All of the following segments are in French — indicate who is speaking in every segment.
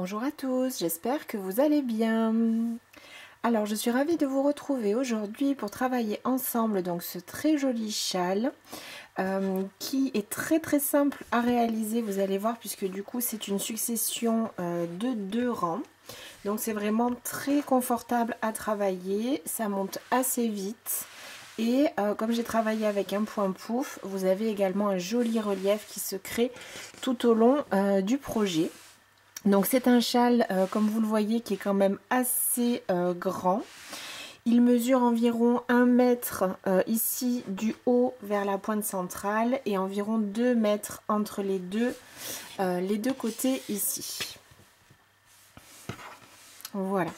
Speaker 1: Bonjour à tous, j'espère que vous allez bien. Alors, je suis ravie de vous retrouver aujourd'hui pour travailler ensemble donc ce très joli châle qui est très simple à réaliser, vous allez voir, puisque du coup c'est une succession de 2 rangs. Donc c'est vraiment très confortable à travailler, ça monte assez vite. Et comme j'ai travaillé avec un point pouf, vous avez également un joli relief qui se crée tout au long du projet. Donc c'est un châle, comme vous le voyez, qui est quand même assez grand. Il mesure environ 1 mètre ici du haut vers la pointe centrale et environ 2 mètres entre les deux côtés ici. Voilà.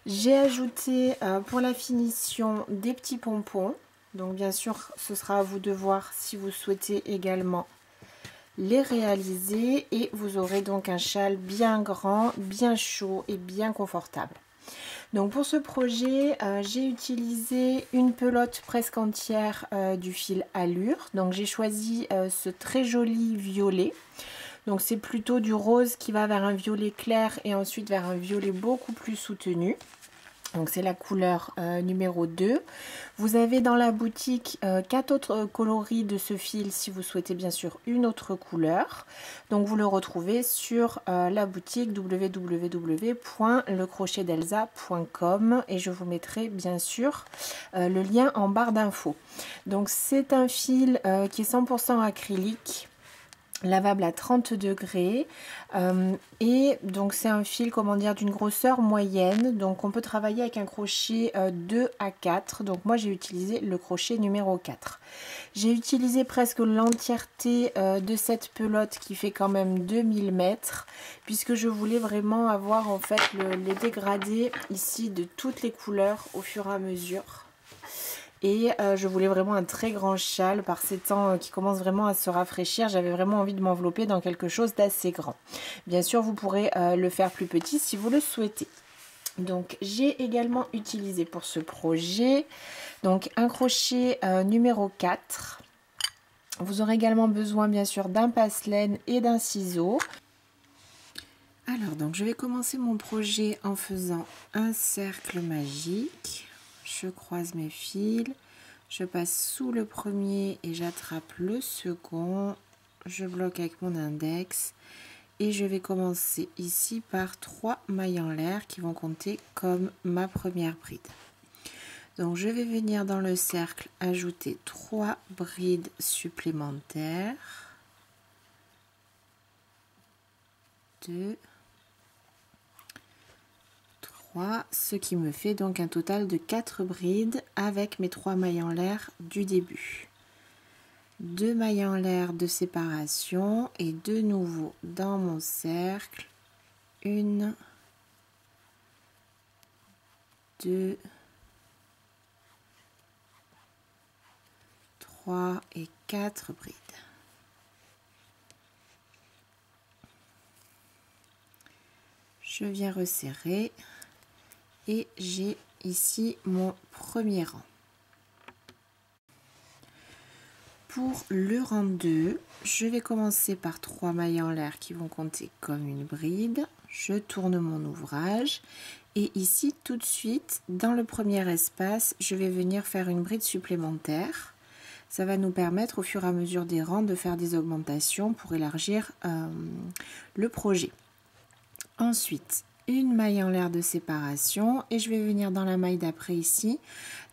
Speaker 1: J'ai ajouté pour la finition des petits pompons. Donc bien sûr, ce sera à vous de voir si vous souhaitez également les réaliser, et vous aurez donc un châle bien grand, bien chaud et bien confortable. Donc pour ce projet, j'ai utilisé une pelote presque entière du fil Allure. Donc j'ai choisi ce très joli violet. Donc c'est plutôt du rose qui va vers un violet clair et ensuite vers un violet beaucoup plus soutenu. Donc c'est la couleur numéro 2. Vous avez dans la boutique 4 autres coloris de ce fil si vous souhaitez bien sûr une autre couleur. Donc vous le retrouvez sur la boutique www.lecrochetdelsa.com et je vous mettrai bien sûr le lien en barre d'infos. Donc c'est un fil qui est 100% acrylique, lavable à 30 degrés et donc c'est un fil, comment dire, d'une grosseur moyenne. Donc on peut travailler avec un crochet 2 à 4. Donc moi j'ai utilisé le crochet numéro 4. J'ai utilisé presque l'entièreté de cette pelote qui fait quand même 2000 mètres, puisque je voulais vraiment avoir en fait les dégradés ici de toutes les couleurs au fur et à mesure. Et je voulais vraiment un très grand châle par ces temps qui commencent vraiment à se rafraîchir. J'avais vraiment envie de m'envelopper dans quelque chose d'assez grand. Bien sûr, vous pourrez le faire plus petit si vous le souhaitez. Donc j'ai également utilisé pour ce projet donc un crochet numéro 4. Vous aurez également besoin bien sûr d'un passe-laine et d'un ciseau. Alors donc je vais commencer mon projet en faisant un cercle magique. Je croise mes fils, je passe sous le premier et j'attrape le second, je bloque avec mon index et je vais commencer ici par 3 mailles en l'air qui vont compter comme ma première bride. Donc je vais venir dans le cercle ajouter 3 brides supplémentaires, 2, ce qui me fait donc un total de 4 brides avec mes 3 mailles en l'air du début. 2 mailles en l'air de séparation et de nouveau dans mon cercle 1, 2, 3 et 4 brides. Je viens resserrer. Et j'ai ici mon premier rang. Pour le rang 2, je vais commencer par 3 mailles en l'air qui vont compter comme une bride. Je tourne mon ouvrage et ici tout de suite dans le premier espace, je vais venir faire une bride supplémentaire. Ça va nous permettre au fur et à mesure des rangs de faire des augmentations pour élargir le projet. Ensuite, une maille en l'air de séparation et je vais venir dans la maille d'après ici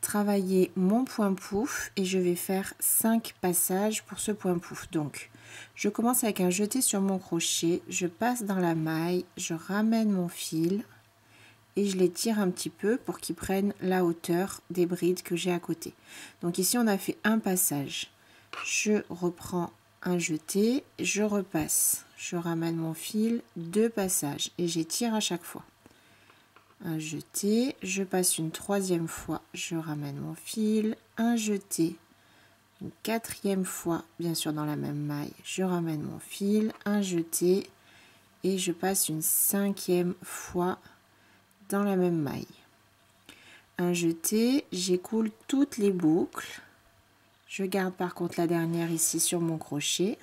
Speaker 1: travailler mon point pouf et je vais faire 5 passages pour ce point pouf. Donc je commence avec un jeté sur mon crochet, je passe dans la maille, je ramène mon fil et je les tire un petit peu pour qu'ils prennent la hauteur des brides que j'ai à côté. Donc ici on a fait un passage, je reprends un jeté, je repasse, je ramène mon fil, 2 passages et j'étire à chaque fois. Un jeté, je passe une 3e fois, je ramène mon fil, un jeté, une 4e fois, bien sûr dans la même maille, je ramène mon fil, un jeté et je passe une 5e fois dans la même maille. Un jeté, j'écoule toutes les boucles. Je garde par contre la dernière ici sur mon crochet.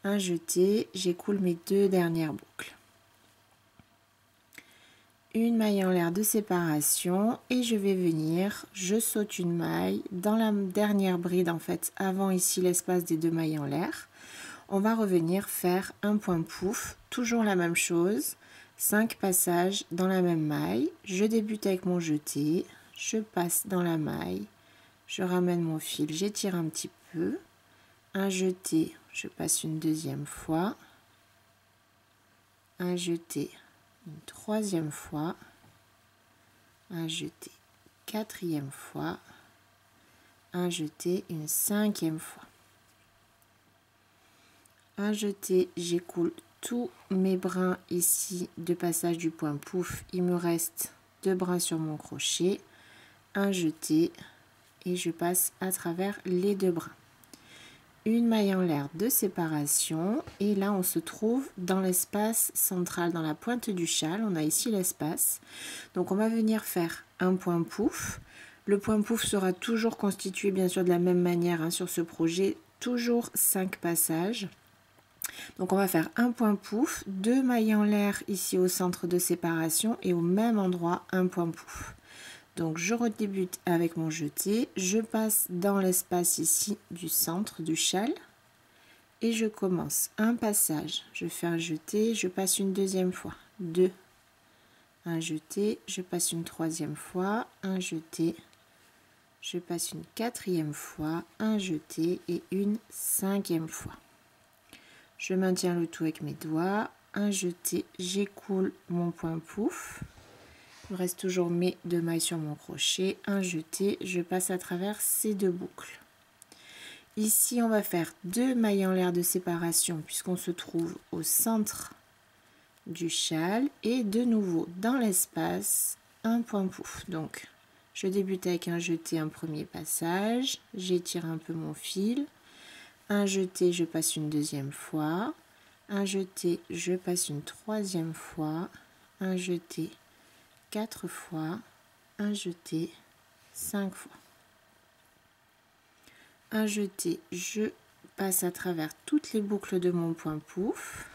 Speaker 1: Un jeté, j'écoule mes 2 dernières boucles. une maille en l'air de séparation et je vais venir, je saute une maille dans la dernière bride en fait, avant ici l'espace des 2 mailles en l'air. On va revenir faire un point pouf, toujours la même chose, 5 passages dans la même maille. Je débute avec mon jeté, je passe dans la maille, je ramène mon fil, j'étire un petit peu, un jeté, je passe une deuxième fois, un jeté, une troisième fois, un jeté, quatrième fois, un jeté, une cinquième fois. Un jeté, j'écoule tous mes brins ici de passage du point pouf. Il me reste 2 brins sur mon crochet, un jeté et je passe à travers les 2 brins. Une maille en l'air de séparation et là on se trouve dans l'espace central, dans la pointe du châle. On a ici l'espace, donc on va venir faire un point pouf. Le point pouf sera toujours constitué bien sûr de la même manière hein, sur ce projet, toujours 5 passages. Donc on va faire un point pouf, 2 mailles en l'air ici au centre de séparation et au même endroit un point pouf. Donc je redébute avec mon jeté, je passe dans l'espace ici du centre du châle et je commence un passage, je fais un jeté, je passe une deuxième fois, 2, un jeté, je passe une troisième fois, un jeté, je passe une quatrième fois, un jeté et une cinquième fois. Je maintiens le tout avec mes doigts, un jeté, j'écoule mon point pouf. Il me reste toujours mes 2 mailles sur mon crochet, un jeté, je passe à travers ces 2 boucles. Ici, on va faire 2 mailles en l'air de séparation puisqu'on se trouve au centre du châle et de nouveau dans l'espace, un point pouf. Donc, je débute avec un jeté, un premier passage, j'étire un peu mon fil, un jeté, je passe une deuxième fois, un jeté, je passe une troisième fois, un jeté, 4 fois, un jeté, 5 fois. Un jeté, je passe à travers toutes les boucles de mon point pouf.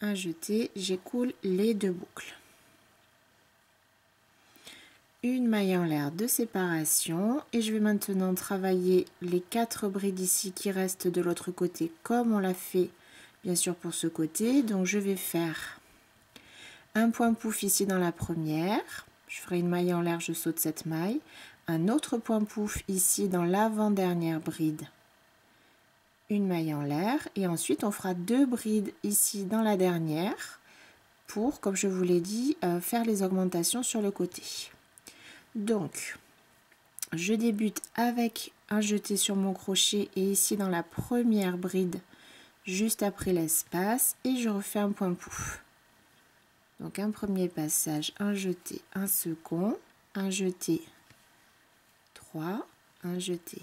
Speaker 1: Un jeté, j'écoule les 2 boucles. Une maille en l'air de séparation et je vais maintenant travailler les 4 brides ici qui restent de l'autre côté comme on l'a fait bien sûr pour ce côté. Donc je vais faire un point pouf ici dans la première, je ferai une maille en l'air, je saute cette maille, un autre point pouf ici dans l'avant-dernière bride, une maille en l'air et ensuite on fera 2 brides ici dans la dernière pour, comme je vous l'ai dit, faire les augmentations sur le côté. Donc je débute avec un jeté sur mon crochet et ici dans la première bride juste après l'espace et je refais un point pouf. Donc un premier passage, un jeté, un second, un jeté 3, un jeté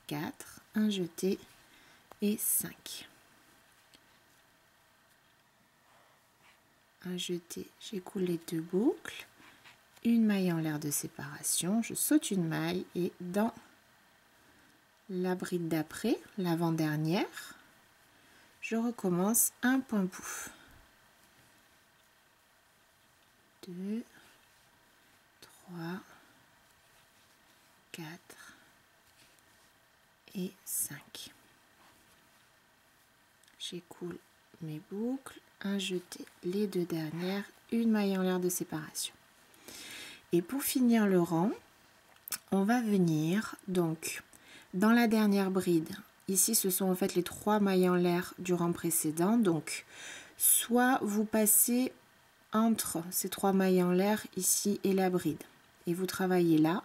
Speaker 1: 4, un jeté et 5. Un jeté, j'écoule les 2 boucles, une maille en l'air de séparation, je saute une maille et dans la bride d'après, l'avant-dernière, je recommence un point pouf. 2, 3, 4 et 5. J'écoule mes boucles, un jeté, les 2 dernières, une maille en l'air de séparation. Et pour finir le rang, on va venir donc dans la dernière bride. Ici, ce sont en fait les 3 mailles en l'air du rang précédent. Donc, soit vous passez entre ces 3 mailles en l'air ici et la bride et vous travaillez là,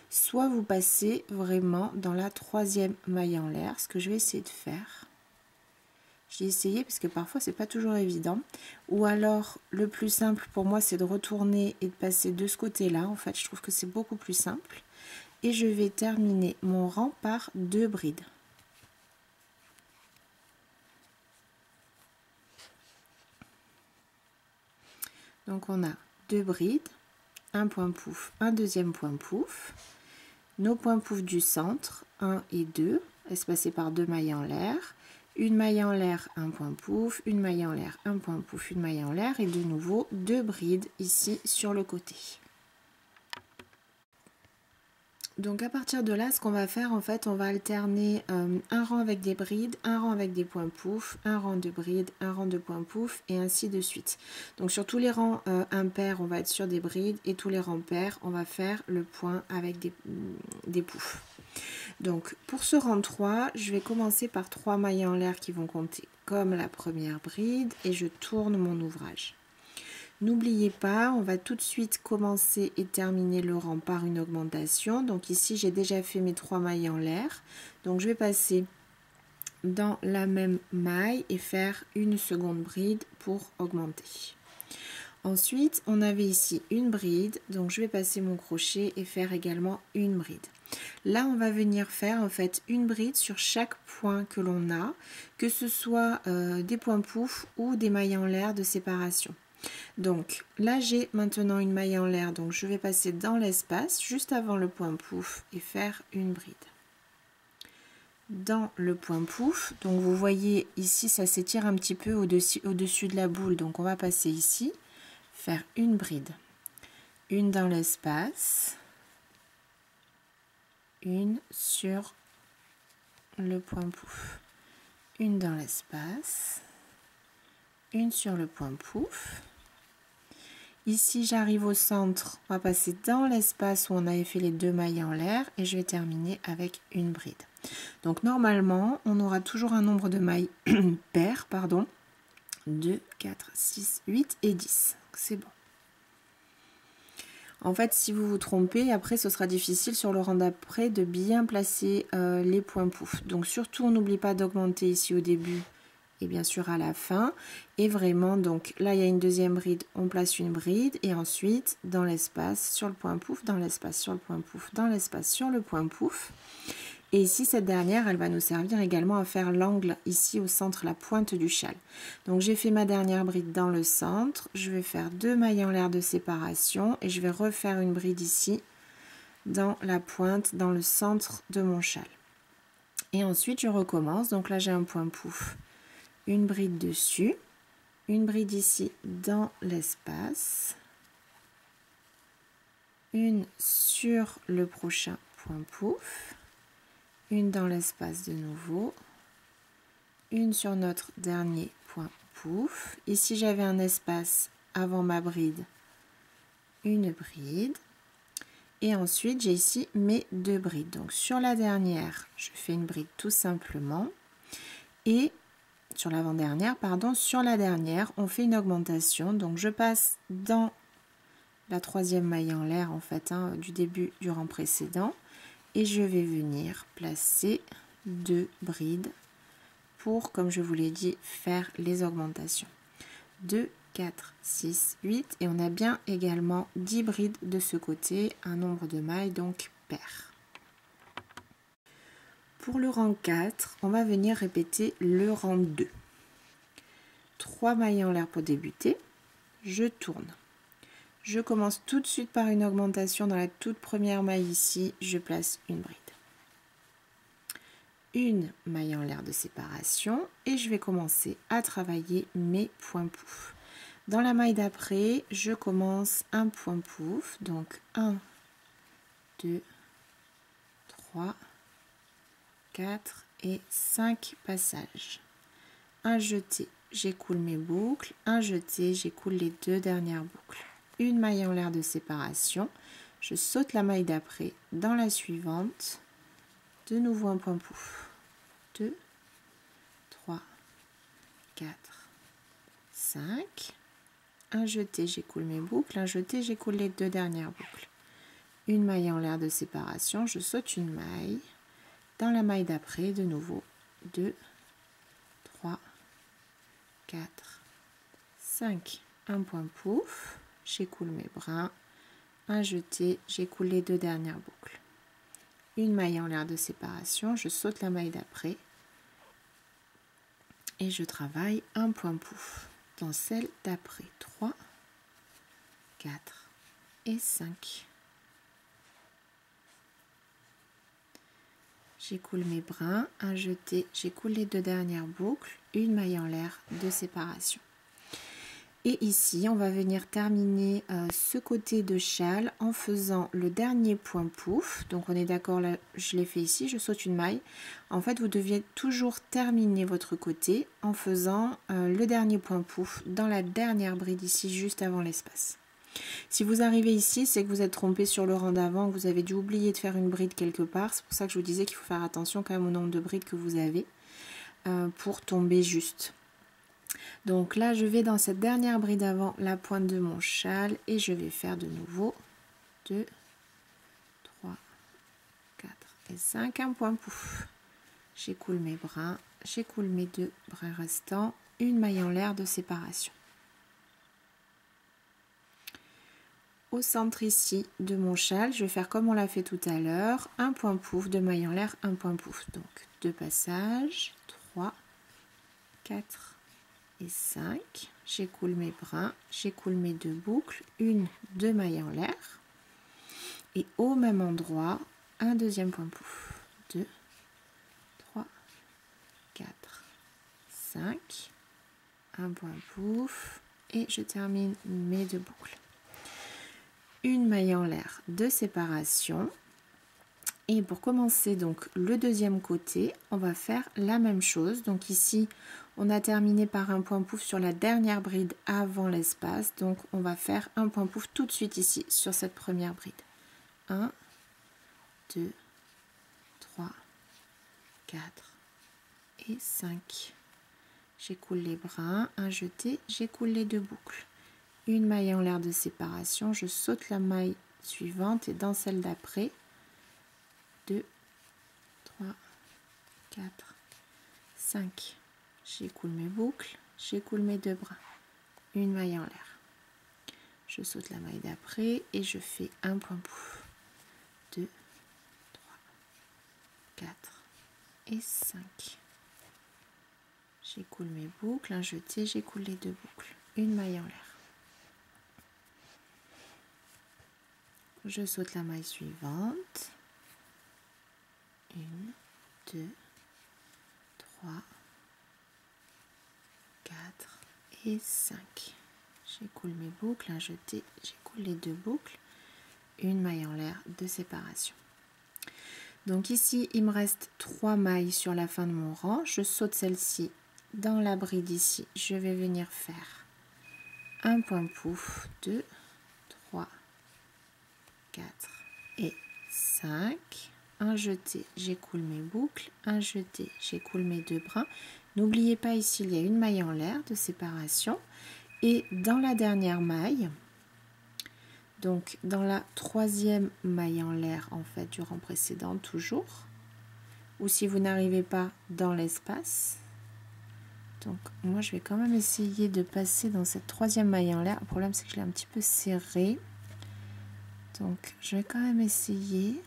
Speaker 1: soit vous passez vraiment dans la 3e maille en l'air, ce que je vais essayer de faire. J'ai essayé parce que parfois c'est pas toujours évident, ou alors le plus simple pour moi c'est de retourner et de passer de ce côté là. En fait je trouve que c'est beaucoup plus simple et je vais terminer mon rang par 2 brides. Donc on a 2 brides, un point pouf, un deuxième point pouf, nos points pouf du centre 1 et 2 espacés par 2 mailles en l'air une maille en l'air, un point pouf, une maille en l'air, un point pouf, une maille en l'air et de nouveau 2 brides ici sur le côté. Donc à partir de là, ce qu'on va faire, en fait, on va alterner un rang avec des brides, un rang avec des points pouf, un rang de brides, un rang de points pouf et ainsi de suite. Donc sur tous les rangs impairs, on va être sur des brides et tous les rangs pairs, on va faire le point avec des poufs. Donc pour ce rang 3, je vais commencer par 3 mailles en l'air qui vont compter comme la première bride et je tourne mon ouvrage. N'oubliez pas, on va tout de suite commencer et terminer le rang par une augmentation. Donc ici, j'ai déjà fait mes 3 mailles en l'air. Donc je vais passer dans la même maille et faire une seconde bride pour augmenter. Ensuite, on avait ici une bride. Donc je vais passer mon crochet et faire également une bride. Là, on va venir faire en fait une bride sur chaque point que l'on a, que ce soit des points pouf ou des mailles en l'air de séparation. Donc là j'ai maintenant une maille en l'air, donc je vais passer dans l'espace juste avant le point pouf et faire une bride. Dans le point pouf, donc vous voyez ici ça s'étire un petit peu au-dessus de la boule, donc on va passer ici, faire une bride. Une dans l'espace, une sur le point pouf. Une dans l'espace, une sur le point pouf. Ici, j'arrive au centre, on va passer dans l'espace où on avait fait les 2 mailles en l'air et je vais terminer avec une bride. Donc normalement, on aura toujours un nombre de mailles paires, 2, 4, 6, 8 et 10. C'est bon. En fait, si vous vous trompez, après, ce sera difficile sur le rang d'après de bien placer les points pouf. Donc surtout, on n'oublie pas d'augmenter ici au début et bien sûr à la fin. Et vraiment, donc là, il y a une deuxième bride, on place une bride. Et ensuite, dans l'espace, sur le point pouf, dans l'espace, sur le point pouf, dans l'espace, sur le point pouf. Et ici, cette dernière, elle va nous servir également à faire l'angle ici au centre, la pointe du châle. Donc, j'ai fait ma dernière bride dans le centre. Je vais faire 2 mailles en l'air de séparation et je vais refaire une bride ici dans la pointe, dans le centre de mon châle. Et ensuite, je recommence. Donc là, j'ai un point pouf. Une bride dessus, une bride ici dans l'espace, une sur le prochain point pouf, une dans l'espace de nouveau, une sur notre dernier point pouf. Ici j'avais un espace avant ma bride, une bride et ensuite j'ai ici mes 2 brides. Donc sur la dernière, je fais une bride tout simplement et sur l'avant-dernière, sur la dernière, on fait une augmentation. Donc je passe dans la 3e maille en l'air en fait, du début du rang précédent et je vais venir placer 2 brides pour, comme je vous l'ai dit, faire les augmentations. 2, 4, 6, 8 et on a bien également 10 brides de ce côté, un nombre de mailles donc pair. Pour le rang 4, on va venir répéter le rang 2. 3 mailles en l'air pour débuter, je tourne. Je commence tout de suite par une augmentation dans la toute première maille ici, je place une bride. Une maille en l'air de séparation et je vais commencer à travailler mes points pouf. Dans la maille d'après, je commence un point pouf, donc 1, 2, 3, 4 et 5 passages. Un jeté, j'écoule mes boucles, un jeté, j'écoule les 2 dernières boucles. Une maille en l'air de séparation, je saute la maille d'après dans la suivante, de nouveau un point pouf. 2, 3, 4, 5. Un jeté, j'écoule mes boucles, un jeté, j'écoule les 2 dernières boucles. Une maille en l'air de séparation, je saute une maille. Dans la maille d'après, de nouveau 2, 3, 4, 5. Un point pouf, j'écoule mes brins. Un jeté, j'écoule les 2 dernières boucles. Une maille en l'air de séparation, je saute la maille d'après et je travaille un point pouf dans celle d'après. 3, 4 et 5. j'écoule mes brins, un jeté, j'écoule les 2 dernières boucles, une maille en l'air de séparation. Et ici, on va venir terminer ce côté de châle en faisant le dernier point pouf. Donc on est d'accord, là je l'ai fait ici, je saute une maille. En fait, vous deviez toujours terminer votre côté en faisant le dernier point pouf dans la dernière bride ici, juste avant l'espace. Si vous arrivez ici, c'est que vous êtes trompé sur le rang d'avant, que vous avez dû oublier de faire une bride quelque part. C'est pour ça que je vous disais qu'il faut faire attention quand même au nombre de brides que vous avez pour tomber juste. Donc là, je vais dans cette dernière bride avant la pointe de mon châle et je vais faire de nouveau 2, 3, 4 et 5, un point pouf. J'écoule mes brins, j'écoule mes 2 brins restants, une maille en l'air de séparation. Au centre ici de mon châle, je vais faire comme on l'a fait tout à l'heure, un point pouf, 2 mailles en l'air, un point pouf. Donc 2 passages, 3, 4 et 5, j'écoule mes brins, j'écoule mes 2 boucles, une, 2 mailles en l'air et au même endroit un deuxième point pouf, 2, 3, 4, 5, un point pouf et je termine mes 2 boucles. Une maille en l'air de séparation et pour commencer donc le deuxième côté, on va faire la même chose. Donc ici on a terminé par un point pouf sur la dernière bride avant l'espace, donc on va faire un point pouf tout de suite ici sur cette première bride. 1, 2, 3, 4 et 5. J'écoule les brins, un jeté, j'écoule les 2 boucles. Une maille en l'air de séparation, je saute la maille suivante et dans celle d'après, 2, 3, 4, 5. J'écoule mes boucles, j'écoule mes 2 brins, une maille en l'air. Je saute la maille d'après et je fais un point pouf. 2, 3, 4 et 5. J'écoule mes boucles, un jeté, j'écoule les 2 boucles, une maille en l'air. Je saute la maille suivante. 1, 2, 3, 4 et 5. J'écoule mes boucles, un jeté, j'écoule les 2 boucles, une maille en l'air de séparation. Donc ici, il me reste 3 mailles sur la fin de mon rang. Je saute celle-ci dans la bride ici. Je vais venir faire un point pouf, 2, 3, 4 et 5. Un jeté, j'écoule mes boucles, un jeté, j'écoule mes 2 brins. N'oubliez pas ici, il y a une maille en l'air de séparation. Et dans la dernière maille, donc dans la 3e maille en l'air en fait du rang précédent toujours, ou si vous n'arrivez pas dans l'espace, donc moi je vais quand même essayer de passer dans cette 3e maille en l'air. Le problème c'est que je l'ai un petit peu serré, donc je vais quand même essayer.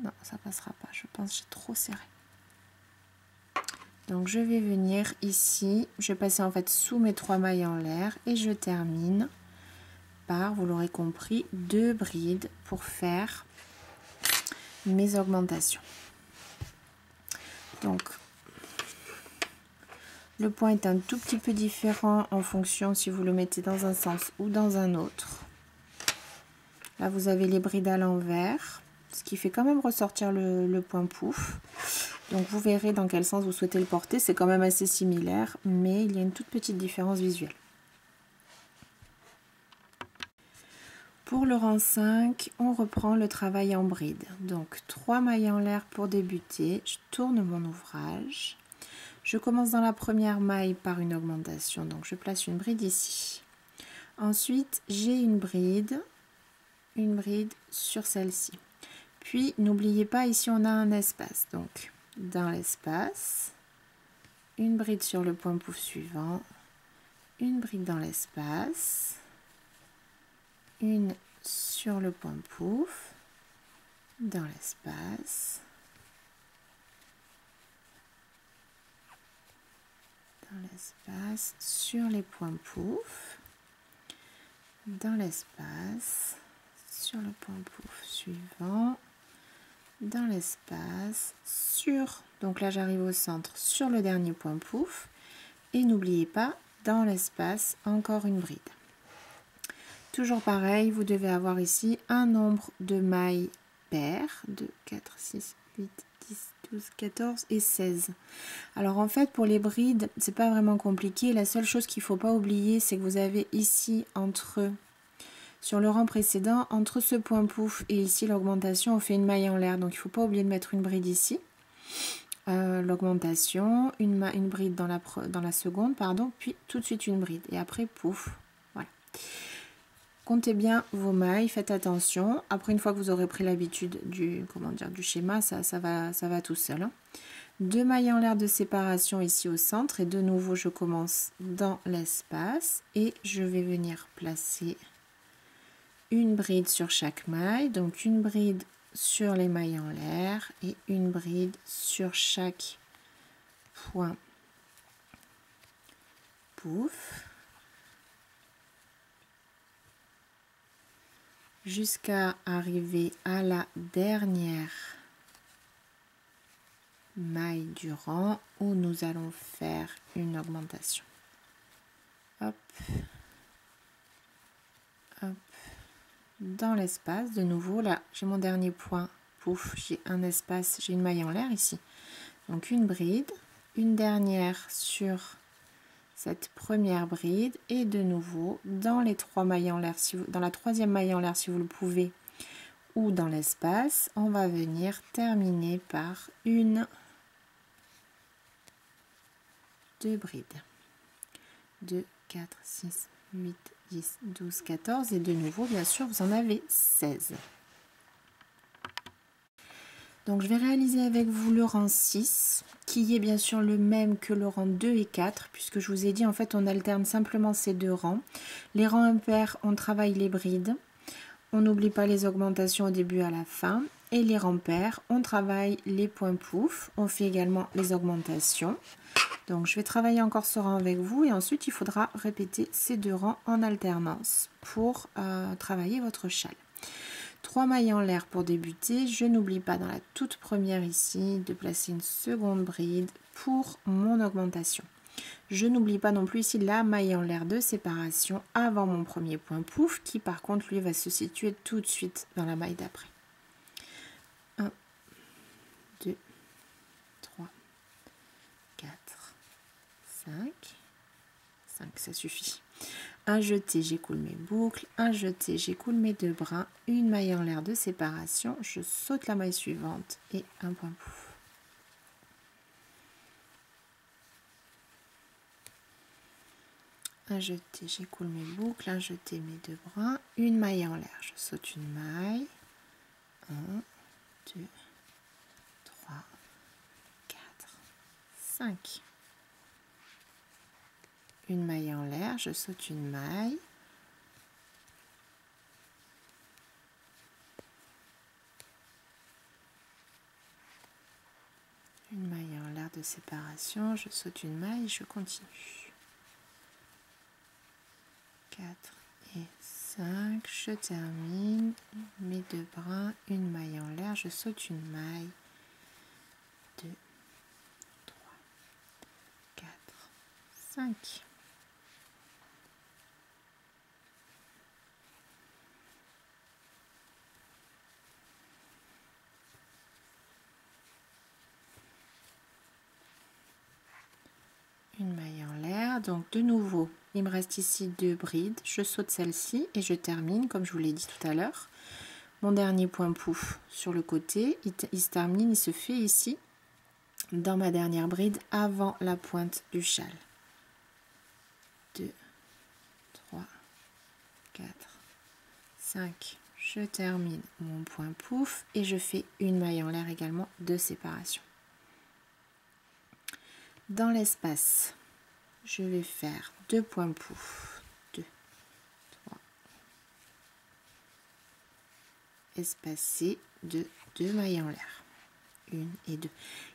Speaker 1: Non, ça passera pas, je pense que j'ai trop serré. Donc je vais venir ici, je vais passer en fait sous mes 3 mailles en l'air et je termine par, vous l'aurez compris, 2 brides pour faire mes augmentations. Donc le point est un tout petit peu différent en fonction si vous le mettez dans un sens ou dans un autre. Là vous avez les brides à l'envers, ce qui fait quand même ressortir le point pouf. Donc vous verrez dans quel sens vous souhaitez le porter, c'est quand même assez similaire, mais il y a une toute petite différence visuelle. Pour le rang 5, on reprend le travail en bride. Donc 3 mailles en l'air pour débuter, je tourne mon ouvrage. Je commence dans la première maille par une augmentation, donc je place une bride ici. Ensuite, j'ai une bride sur celle-ci. Puis, n'oubliez pas, ici on a un espace. Donc, dans l'espace, une bride sur le point pouf suivant, une bride dans l'espace, une sur le point pouf, dans l'espace, sur les points pouf, dans l'espace, sur le point pouf suivant, dans l'espace, sur, donc là j'arrive au centre, sur le dernier point pouf, et n'oubliez pas, dans l'espace, encore une bride. Toujours pareil, vous devez avoir ici un nombre de mailles paires, 2, 4, 6, 8, 10, 12, 14 et 16. Alors en fait, pour les brides, c'est pas vraiment compliqué. La seule chose qu'il ne faut pas oublier, c'est que vous avez ici, sur le rang précédent, entre ce point pouf et ici l'augmentation, on fait une maille en l'air. Donc il ne faut pas oublier de mettre une bride ici. L'augmentation, une bride dans la seconde, pardon, puis tout de suite une bride. Et après, pouf, voilà. Comptez bien vos mailles, faites attention. Après, une fois que vous aurez pris l'habitude du schéma, ça va tout seul. Hein. 2 mailles en l'air de séparation ici au centre. Et de nouveau, je commence dans l'espace. Et je vais venir placer une bride sur chaque maille. Donc, une bride sur les mailles en l'air et une bride sur chaque point pouf. Jusqu'à arriver à la dernière maille du rang où nous allons faire une augmentation. Hop, hop, dans l'espace, de nouveau, là, j'ai mon dernier point, pouf, j'ai un espace, j'ai une maille en l'air ici. Donc une bride, une dernière sur cette première bride et de nouveau dans les 3 mailles en l'air, dans la troisième maille en l'air si vous le pouvez, ou dans l'espace, on va venir terminer par une, 2 brides. 2, 4, 6, 8, 10, 12, 14 et de nouveau, bien sûr, vous en avez 16. Donc, je vais réaliser avec vous le rang 6, qui est bien sûr le même que le rang 2 et 4, puisque je vous ai dit, en fait, on alterne simplement ces deux rangs. Les rangs impairs, on travaille les brides. On n'oublie pas les augmentations au début et à la fin. Et les rangs pairs, on travaille les points pouf. On fait également les augmentations. Donc, je vais travailler encore ce rang avec vous. Et ensuite, il faudra répéter ces deux rangs en alternance pour travailler votre châle. 3 mailles en l'air pour débuter. Je n'oublie pas dans la toute première ici de placer une seconde bride pour mon augmentation. Je n'oublie pas non plus ici la maille en l'air de séparation avant mon premier point pouf qui par contre lui va se situer tout de suite dans la maille d'après. 1, 2, 3, 4, 5, 5 ça suffit. Un jeté, j'écoule mes boucles, un jeté, j'écoule mes 2 brins, une maille en l'air de séparation, je saute la maille suivante et un point pouf. Un jeté, j'écoule mes boucles, un jeté, mes 2 brins, une maille en l'air, je saute une maille, 1, 2, 3, 4, 5. Une maille en l'air, je saute une maille, une maille en l'air de séparation, je saute une maille, je continue. 4 et 5, je termine mes 2 brins, une maille en l'air, je saute une maille, 2, 3, 4, 5. Une maille en l'air, donc de nouveau il me reste ici 2 brides, je saute celle-ci et je termine comme je vous l'ai dit tout à l'heure. Mon dernier point pouf sur le côté, il se termine, il se fait ici dans ma dernière bride avant la pointe du châle. 2, 3, 4, 5, je termine mon point pouf et je fais une maille en l'air également de séparation. Dans l'espace, je vais faire 2 points pouf, 2, 3, espacés de 2 mailles en l'air, 1 et 2. Il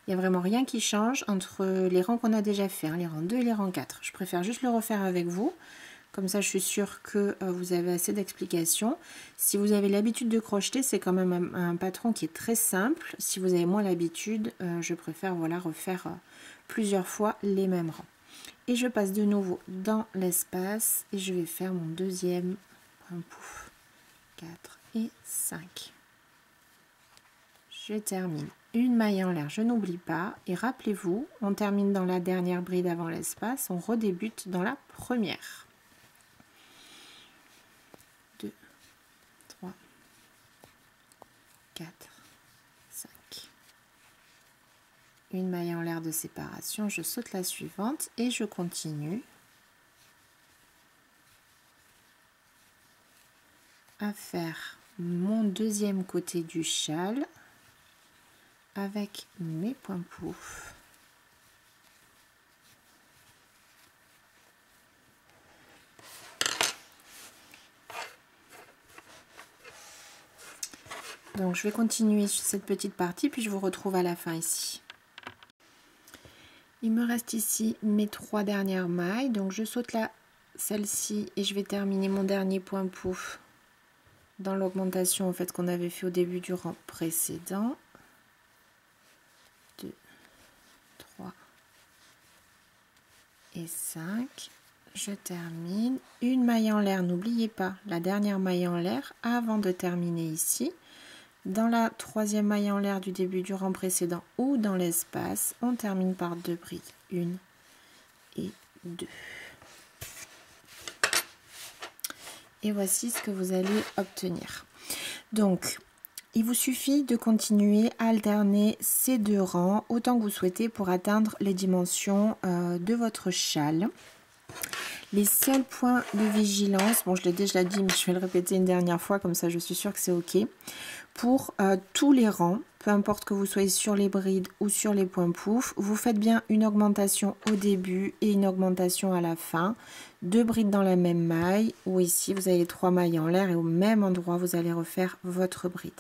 Speaker 1: n'y a vraiment rien qui change entre les rangs qu'on a déjà fait, hein, les rangs 2 et les rangs 4. Je préfère juste le refaire avec vous Comme ça, je suis sûre que vous avez assez d'explications. Si vous avez l'habitude de crocheter, c'est quand même un patron qui est très simple. Si vous avez moins l'habitude, je préfère voilà, refaire plusieurs fois les mêmes rangs. Et je passe de nouveau dans l'espace et je vais faire mon deuxième point pouf. 4 et 5. Je termine une maille en l'air, je n'oublie pas. Et rappelez-vous, on termine dans la dernière bride avant l'espace, on redébute dans la première. 2, 3, 4, 5. Une maille en l'air de séparation, je saute la suivante et je continue à faire mon deuxième côté du châle avec mes points pouf. Donc je vais continuer sur cette petite partie puis je vous retrouve à la fin ici. Il me reste ici mes 3 dernières mailles, donc je saute là celle-ci et je vais terminer mon dernier point pouf dans l'augmentation en fait qu'on avait fait au début du rang précédent. 2, 3 et 5. Je termine une maille en l'air, n'oubliez pas la dernière maille en l'air avant de terminer ici. Dans la troisième maille en l'air du début du rang précédent ou dans l'espace, on termine par 2 brides, 1 et 2. Et voici ce que vous allez obtenir. Donc, il vous suffit de continuer à alterner ces 2 rangs autant que vous souhaitez pour atteindre les dimensions de votre châle. Les seuls points de vigilance, bon je l'ai déjà dit mais je vais le répéter une dernière fois comme ça je suis sûre que c'est ok. Pour tous les rangs, peu importe que vous soyez sur les brides ou sur les points pouf, vous faites bien une augmentation au début et une augmentation à la fin. 2 brides dans la même maille ou ici vous avez 3 mailles en l'air et au même endroit vous allez refaire votre bride.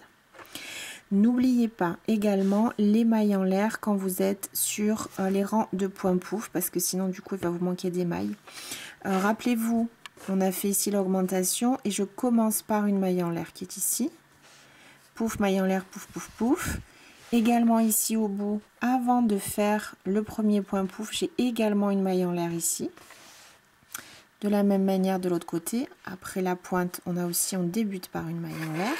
Speaker 1: N'oubliez pas également les mailles en l'air quand vous êtes sur les rangs de points pouf parce que sinon du coup il va vous manquer des mailles. Rappelez-vous, on a fait ici l'augmentation et je commence par une maille en l'air qui est ici. Pouf, maille en l'air, pouf, pouf, pouf. Également ici au bout, avant de faire le premier point pouf, j'ai également une maille en l'air ici. De la même manière de l'autre côté, après la pointe, on débute par une maille en l'air.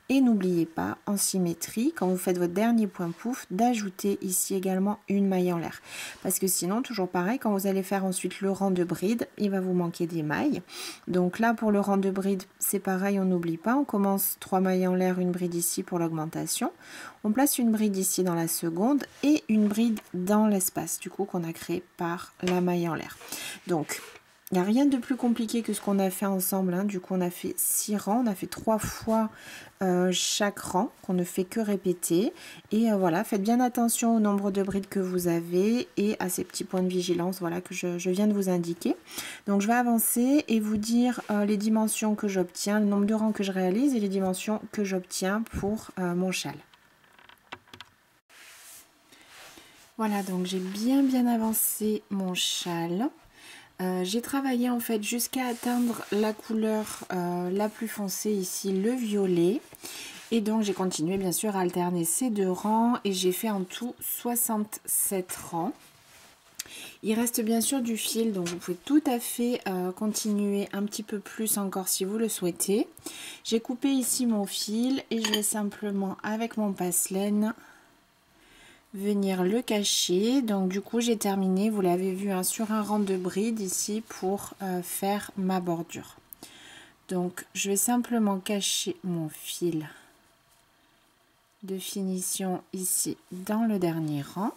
Speaker 1: Et n'oubliez pas, en symétrie, quand vous faites votre dernier point pouf, d'ajouter ici également une maille en l'air. Parce que sinon, toujours pareil, quand vous allez faire ensuite le rang de bride, il va vous manquer des mailles. Donc là, pour le rang de bride, c'est pareil, on n'oublie pas. On commence 3 mailles en l'air, une bride ici pour l'augmentation. On place une bride ici dans la seconde et une bride dans l'espace, du coup, qu'on a créé par la maille en l'air. Donc, il n'y a rien de plus compliqué que ce qu'on a fait ensemble. Hein. Du coup, on a fait 6 rangs. On a fait 3 fois chaque rang qu'on ne fait que répéter. Et voilà, faites bien attention au nombre de brides que vous avez et à ces petits points de vigilance voilà, que je viens de vous indiquer. Donc, je vais avancer et vous dire les dimensions que j'obtiens, le nombre de rangs que je réalise et les dimensions que j'obtiens pour mon châle. Voilà, donc j'ai bien avancé mon châle. J'ai travaillé en fait jusqu'à atteindre la couleur la plus foncée ici, le violet. Et donc j'ai continué bien sûr à alterner ces 2 rangs et j'ai fait en tout 67 rangs. Il reste bien sûr du fil, donc vous pouvez tout à fait continuer un petit peu plus encore si vous le souhaitez. J'ai coupé ici mon fil et je vais simplement avec mon passe-laine venir le cacher. Donc du coup j'ai terminé, vous l'avez vu hein, sur un rang de bride ici pour faire ma bordure. Donc je vais simplement cacher mon fil de finition ici dans le dernier rang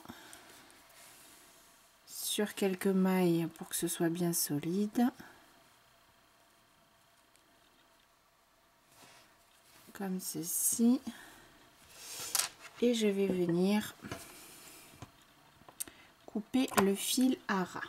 Speaker 1: sur quelques mailles pour que ce soit bien solide, comme ceci, et je vais venir couper le fil à ras.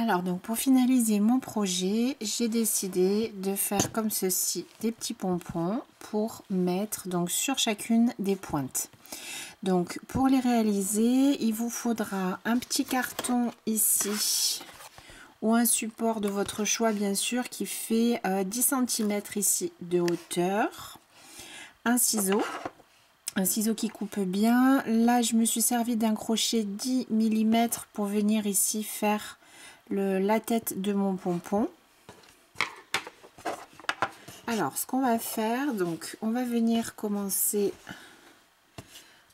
Speaker 1: Alors donc pour finaliser mon projet, j'ai décidé de faire comme ceci des petits pompons pour mettre donc sur chacune des pointes. Donc pour les réaliser, il vous faudra un petit carton ici ou un support de votre choix bien sûr qui fait 10 cm ici de hauteur, un ciseau qui coupe bien. Là je me suis servi d'un crochet 10 mm pour venir ici faire la tête de mon pompon. Alors ce qu'on va faire, donc on va venir commencer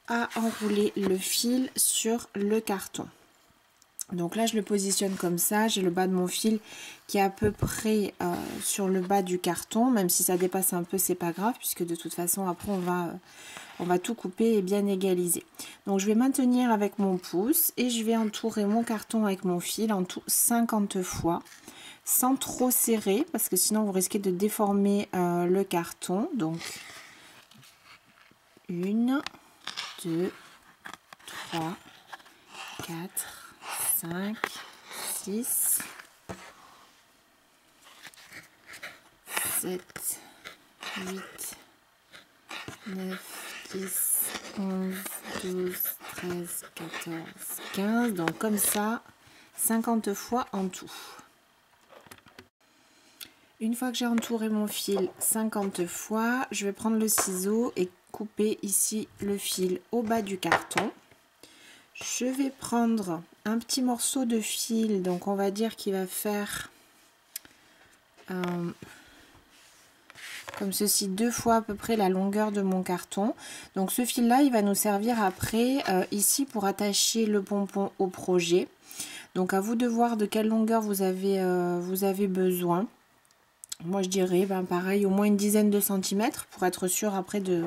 Speaker 1: à enrouler le fil sur le carton. Donc là je le positionne comme ça, j'ai le bas de mon fil qui est à peu près sur le bas du carton, même si ça dépasse un peu c'est pas grave puisque de toute façon après on va tout couper et bien égaliser. Donc je vais maintenir avec mon pouce et je vais entourer mon carton avec mon fil en tout 50 fois sans trop serrer parce que sinon vous risquez de déformer le carton. Donc 1, 2, 3, 4, 5, 6, 7, 8, 9, 10, 11, 12, 13, 14, 15. Donc comme ça, 50 fois en tout. Une fois que j'ai entouré mon fil 50 fois, je vais prendre le ciseau et couper ici le fil au bas du carton. Je vais prendre un petit morceau de fil, donc on va dire qu'il va faire comme ceci 2 fois à peu près la longueur de mon carton. Donc ce fil là il va nous servir après ici pour attacher le pompon au projet. Donc à vous de voir de quelle longueur vous avez besoin. Moi je dirais pareil au moins une dizaine de centimètres pour être sûr après de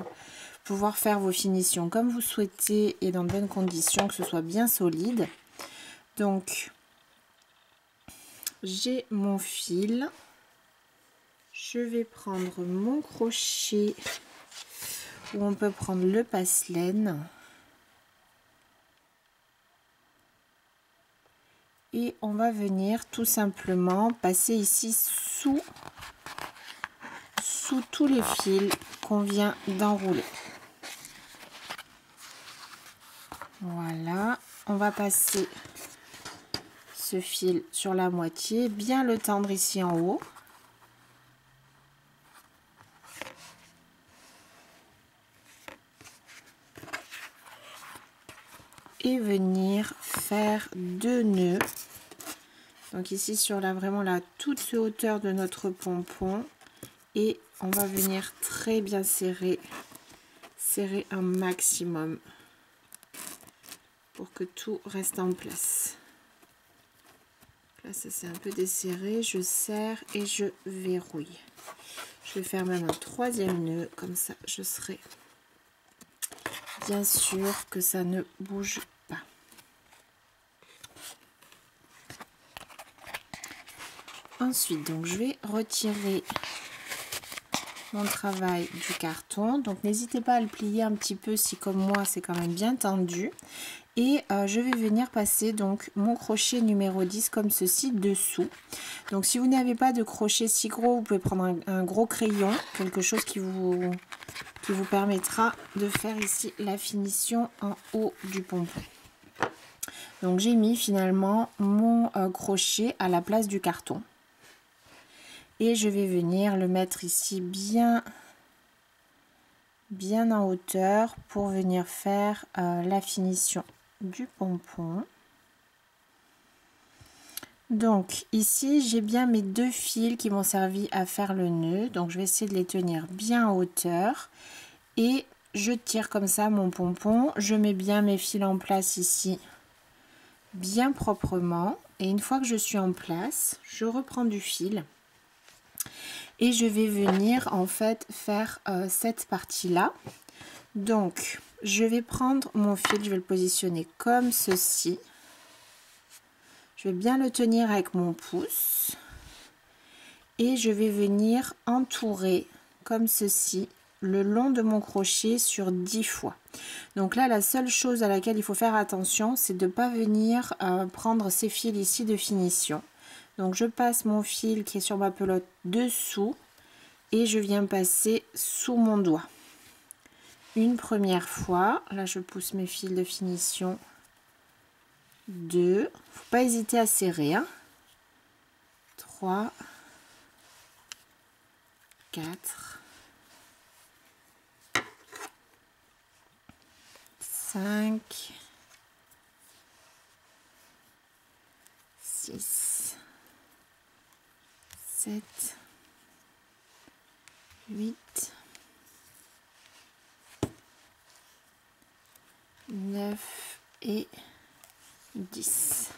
Speaker 1: pouvoir faire vos finitions comme vous souhaitez et dans de bonnes conditions, que ce soit bien solide. Donc j'ai mon fil, je vais prendre mon crochet ou on peut prendre le passe-laine et on va venir tout simplement passer ici sous tous les fils qu'on vient d'enrouler. Voilà, on va passer ce fil sur la moitié, bien le tendre ici en haut. Et venir faire 2 nœuds. Donc ici sur vraiment la toute hauteur de notre pompon. Et on va venir très bien serrer un maximum pour que tout reste en place. Là ça c'est un peu desserré, je serre et je verrouille. Je vais faire même un 3e nœud, comme ça je serai bien sûr que ça ne bouge pas. Ensuite donc je vais retirer mon travail du carton, donc n'hésitez pas à le plier un petit peu si comme moi c'est quand même bien tendu. Et je vais venir passer donc mon crochet numéro 10 comme ceci dessous. Donc si vous n'avez pas de crochet si gros, vous pouvez prendre un gros crayon, quelque chose qui vous permettra de faire ici la finition en haut du pompon. Donc j'ai mis finalement mon crochet à la place du carton. Et je vais venir le mettre ici bien en hauteur pour venir faire la finition du pompon. Donc ici j'ai bien mes 2 fils qui m'ont servi à faire le nœud, donc je vais essayer de les tenir bien en hauteur et je tire comme ça mon pompon. Je mets bien mes fils en place ici bien proprement et une fois que je suis en place, je reprends du fil et je vais venir en fait faire cette partie là. Donc je vais prendre mon fil, je vais le positionner comme ceci. Je vais bien le tenir avec mon pouce et je vais venir entourer comme ceci le long de mon crochet sur 10 fois. Donc là la seule chose à laquelle il faut faire attention, c'est de ne pas venir prendre ces fils ici de finition. Donc je passe mon fil qui est sur ma pelote dessous et je viens passer sous mon doigt. Une première fois, là je pousse mes fils de finition. 2, faut pas hésiter à serrer, hein. 3, 4, 5, 6, 7, 8, 9 et 10.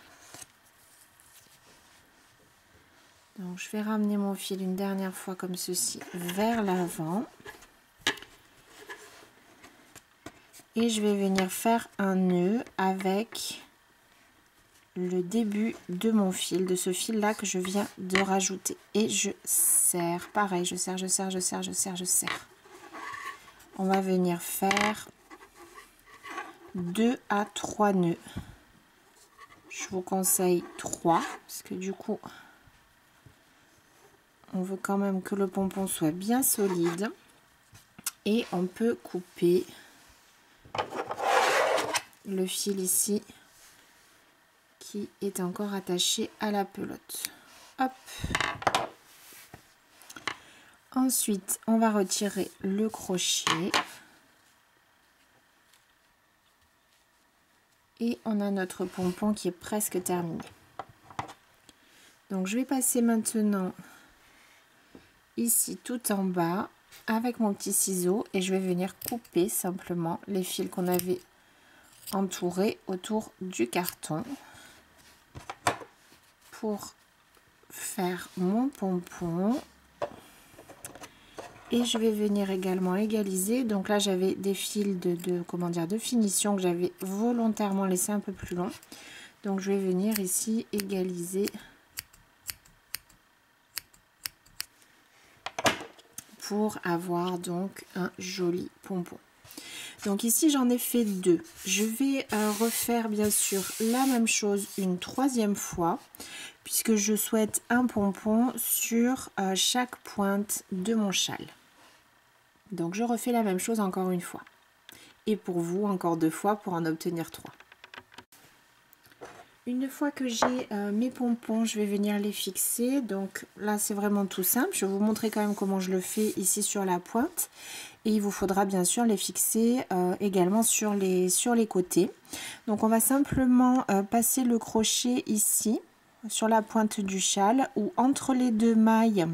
Speaker 1: Donc je vais ramener mon fil une dernière fois comme ceci vers l'avant. Et je vais venir faire un nœud avec le début de mon fil, de ce fil là que je viens de rajouter. Et je serre, pareil, je serre, je serre, je serre, je serre, je serre. On va venir faire 2 à 3 nœuds. Je vous conseille 3 parce que du coup on veut quand même que le pompon soit bien solide. Et on peut couper le fil ici qui est encore attaché à la pelote. Hop. Ensuite, on va retirer le crochet. Et on a notre pompon qui est presque terminé. Donc je vais passer maintenant ici tout en bas avec mon petit ciseau et je vais venir couper simplement les fils qu'on avait entourés autour du carton pour faire mon pompon. Et je vais venir également égaliser. Donc là j'avais des fils de finition que j'avais volontairement laissé un peu plus long. Donc je vais venir ici égaliser pour avoir donc un joli pompon. Donc ici j'en ai fait 2. Je vais refaire bien sûr la même chose une troisième fois puisque je souhaite un pompon sur chaque pointe de mon châle. Donc je refais la même chose encore une fois. Et pour vous encore 2 fois pour en obtenir 3. Une fois que j'ai mes pompons, je vais venir les fixer. Donc là c'est vraiment tout simple. Je vais vous montrer quand même comment je le fais ici sur la pointe. Et il vous faudra bien sûr les fixer également sur les côtés. Donc on va simplement passer le crochet ici sur la pointe du châle ou entre les 2 mailles.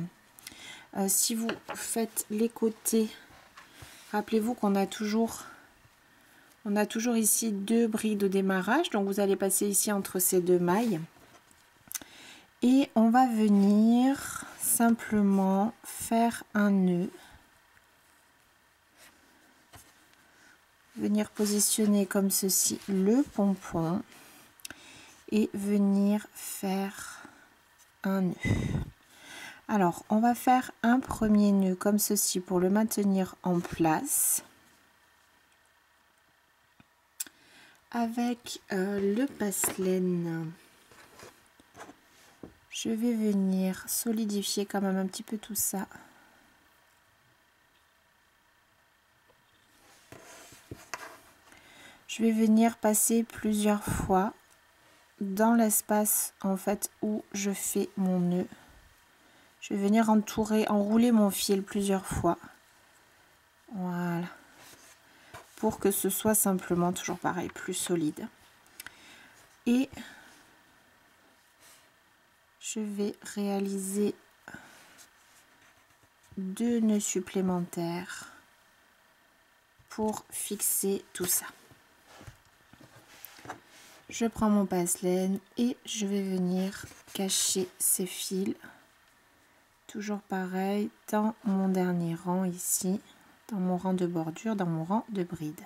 Speaker 1: Si vous faites les côtés, rappelez-vous qu'on a toujours ici 2 brides de démarrage. Donc vous allez passer ici entre ces 2 mailles. Et on va venir simplement faire un nœud. Venir positionner comme ceci le pompon. Et venir faire un nœud. Alors, on va faire un premier nœud comme ceci pour le maintenir en place. Avec le passe-laine, je vais venir solidifier quand même un petit peu tout ça. Je vais venir passer plusieurs fois dans l'espace en fait où je fais mon nœud. Je vais venir enrouler mon fil plusieurs fois. Voilà. Pour que ce soit simplement, toujours pareil, plus solide. Et je vais réaliser 2 nœuds supplémentaires pour fixer tout ça. Je prends mon passe-laine et je vais venir cacher ces fils. Toujours pareil, dans mon dernier rang ici, dans mon rang de bordure, dans mon rang de bride.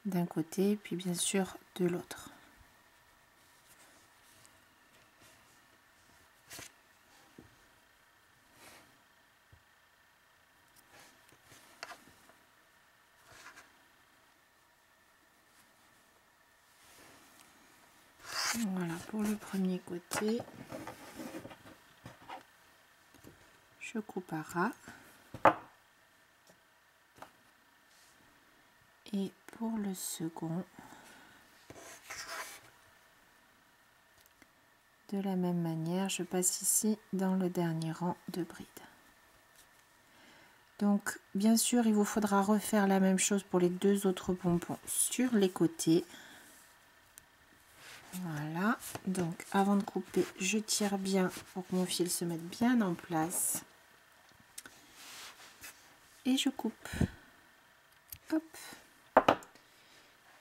Speaker 1: D'un côté, puis bien sûr de l'autre. premier côté, je coupe à ras. Et pour le second, de la même manière, je passe ici dans le dernier rang de bride. Donc, bien sûr, il vous faudra refaire la même chose pour les deux autres pompons sur les côtés. Voilà. Donc, avant de couper, je tire bien pour que mon fil se mette bien en place. Et je coupe. Hop.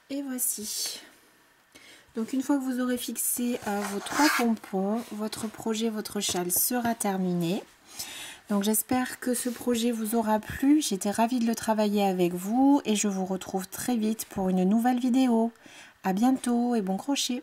Speaker 1: Et voici. Donc une fois que vous aurez fixé vos 3 pompons, votre projet, votre châle sera terminé. Donc j'espère que ce projet vous aura plu. J'étais ravie de le travailler avec vous et je vous retrouve très vite pour une nouvelle vidéo. À bientôt et bon crochet!